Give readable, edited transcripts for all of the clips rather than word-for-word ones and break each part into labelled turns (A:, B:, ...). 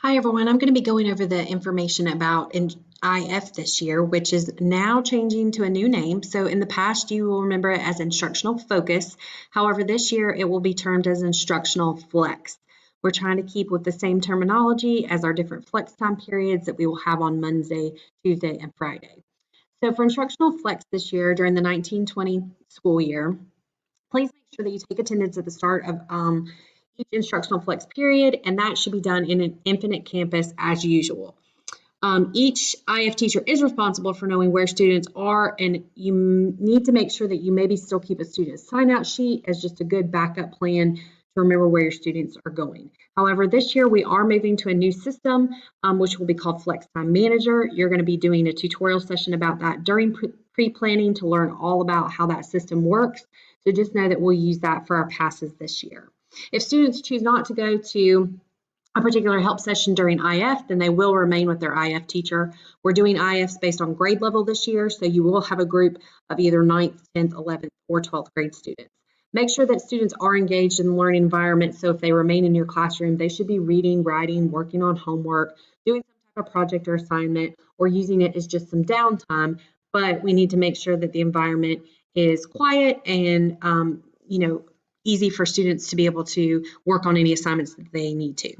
A: Hi everyone, I'm going to be going over the information about IF this year, which is now changing to a new name. So in the past, you will remember it as Instructional Focus. However, this year it will be termed as Instructional Flex. We're trying to keep with the same terminology as our different flex time periods that we will have on Monday, Tuesday, and Friday. So for Instructional Flex this year, during the 1920 school year, please make sure that you take attendance at the start of each instructional flex period, and that should be done in an infinite campus as usual. Each IF teacher is responsible for knowing where students are, and you need to make sure that you maybe still keep a student sign-out sheet as just a good backup plan to remember where your students are going. However, this year we are moving to a new system, which will be called Flex Time Manager. You're going to be doing a tutorial session about that during pre-planning to learn all about how that system works. So just know that we'll use that for our passes this year. If students choose not to go to a particular help session during IF, then they will remain with their IF teacher. We're doing IFs based on grade level this year, so you will have a group of either 9th, 10th, 11th, or 12th grade students. Make sure that students are engaged in the learning environment, so if they remain in your classroom, they should be reading, writing, working on homework, doing some type of project or assignment, or using it as just some downtime, but we need to make sure that the environment is quiet and easy for students to be able to work on any assignments that they need to.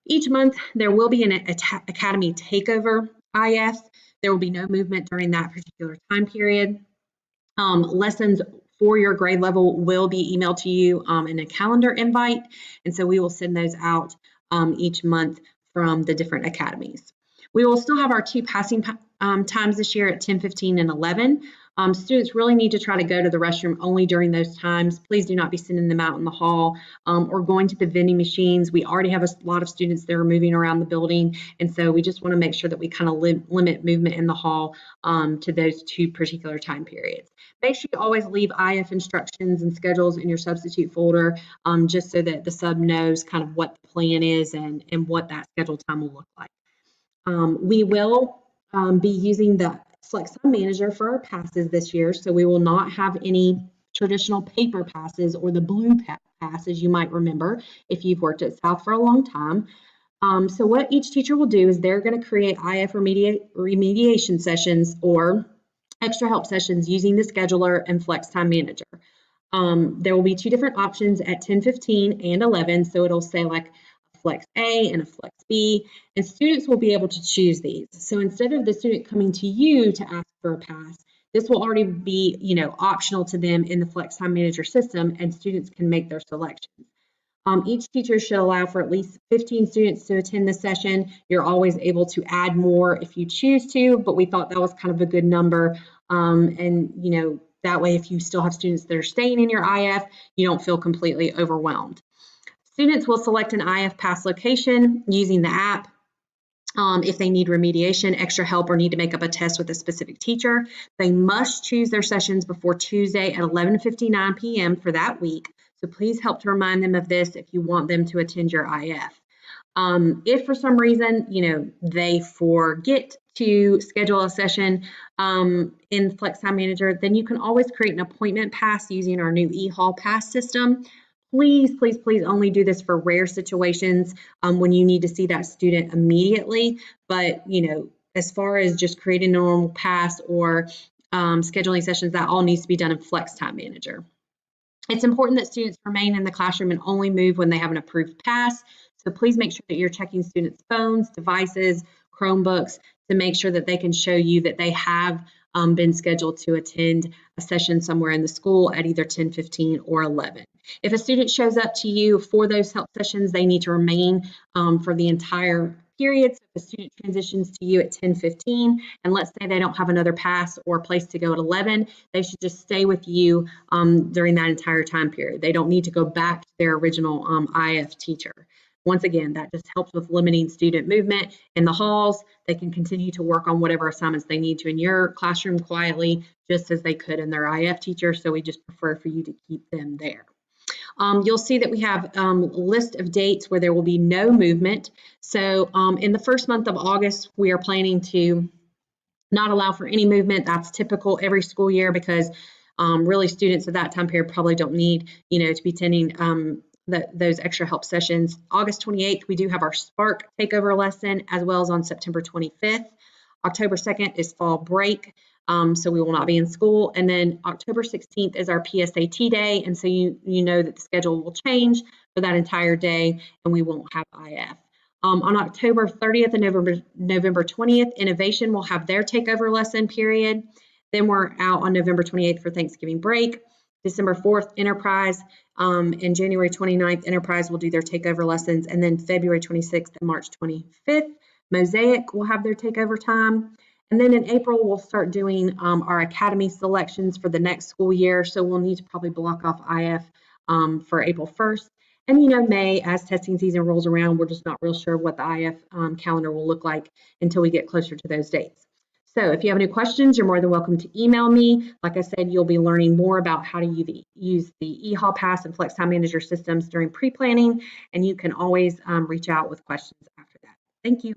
A: Each month, there will be an Academy takeover IF. There will be no movement during that particular time period. Lessons for your grade level will be emailed to you in a calendar invite, and so we will send those out each month from the different academies. We will still have our two passing times this year at 10:15 and 11. Students really need to try to go to the restroom only during those times. Please do not be sending them out in the hall or going to the vending machines. We already have a lot of students that are moving around the building, and so we just want to make sure that we kind of limit movement in the hall to those two particular time periods. Make sure you always leave IF instructions and schedules in your substitute folder just so that the sub knows kind of what the plan is and what that scheduled time will look like. We will be using the Flex Time Manager for our passes this year, so we will not have any traditional paper passes or the blue pass, as you might remember if you've worked at South for a long time. So what each teacher will do is they're going to create IF remediation sessions or extra help sessions using the scheduler and Flex Time Manager. There will be two different options at 10:15 and 11, so it'll say like Flex A and a Flex B, and students will be able to choose these. So instead of the student coming to you to ask for a pass, this will already be, optional to them in the Flex Time Manager system, and students can make their selections. Each teacher should allow for at least 15 students to attend the session. You're always able to add more if you choose to, but we thought that was kind of a good number. That way, if you still have students that are staying in your IF, you don't feel completely overwhelmed. Students will select an IF pass location using the app. If they need remediation, extra help, or need to make up a test with a specific teacher, they must choose their sessions before Tuesday at 11:59 p.m. for that week. So please help to remind them of this if you want them to attend your IF. If for some reason, they forget to schedule a session in Flex Time Manager, then you can always create an appointment pass using our new e-hall pass system. Please, please, please only do this for rare situations when you need to see that student immediately. But, as far as just creating a normal pass or scheduling sessions, that all needs to be done in Flex Time Manager. It's important that students remain in the classroom and only move when they have an approved pass. So please make sure that you're checking students' phones, devices, Chromebooks to make sure that they can show you that they have been scheduled to attend a session somewhere in the school at either 10:15 or 11. If a student shows up to you for those help sessions, they need to remain for the entire period. So if a student transitions to you at 10:15, and let's say they don't have another pass or place to go at 11, they should just stay with you during that entire time period. They don't need to go back to their original IF teacher. Once again, that just helps with limiting student movement in the halls. They can continue to work on whatever assignments they need to in your classroom quietly, just as they could in their IF teacher. So we just prefer for you to keep them there. You'll see that we have a list of dates where there will be no movement. So in the first month of August, we are planning to not allow for any movement. That's typical every school year because really students at that time period probably don't need, to be attending those extra help sessions. August 28th, we do have our Spark takeover lesson, as well as on September 25th. October 2nd is fall break, so we will not be in school. And then October 16th is our PSAT day, and so you know that the schedule will change for that entire day, and we won't have IF. On October 30th and November 20th, Innovation will have their takeover lesson period. Then we're out on November 28th for Thanksgiving break. December 4th, Enterprise, and January 29th, Enterprise will do their takeover lessons. And then February 26th and March 25th, Mosaic will have their takeover time. And then in April, we'll start doing our academy selections for the next school year. So we'll need to probably block off IF for April 1st. And, May, as testing season rolls around, we're just not real sure what the IF calendar will look like until we get closer to those dates. So if you have any questions, you're more than welcome to email me. Like I said, you'll be learning more about how to use the eHall Pass and Flex Time Manager systems during pre-planning, and you can always reach out with questions after that. Thank you.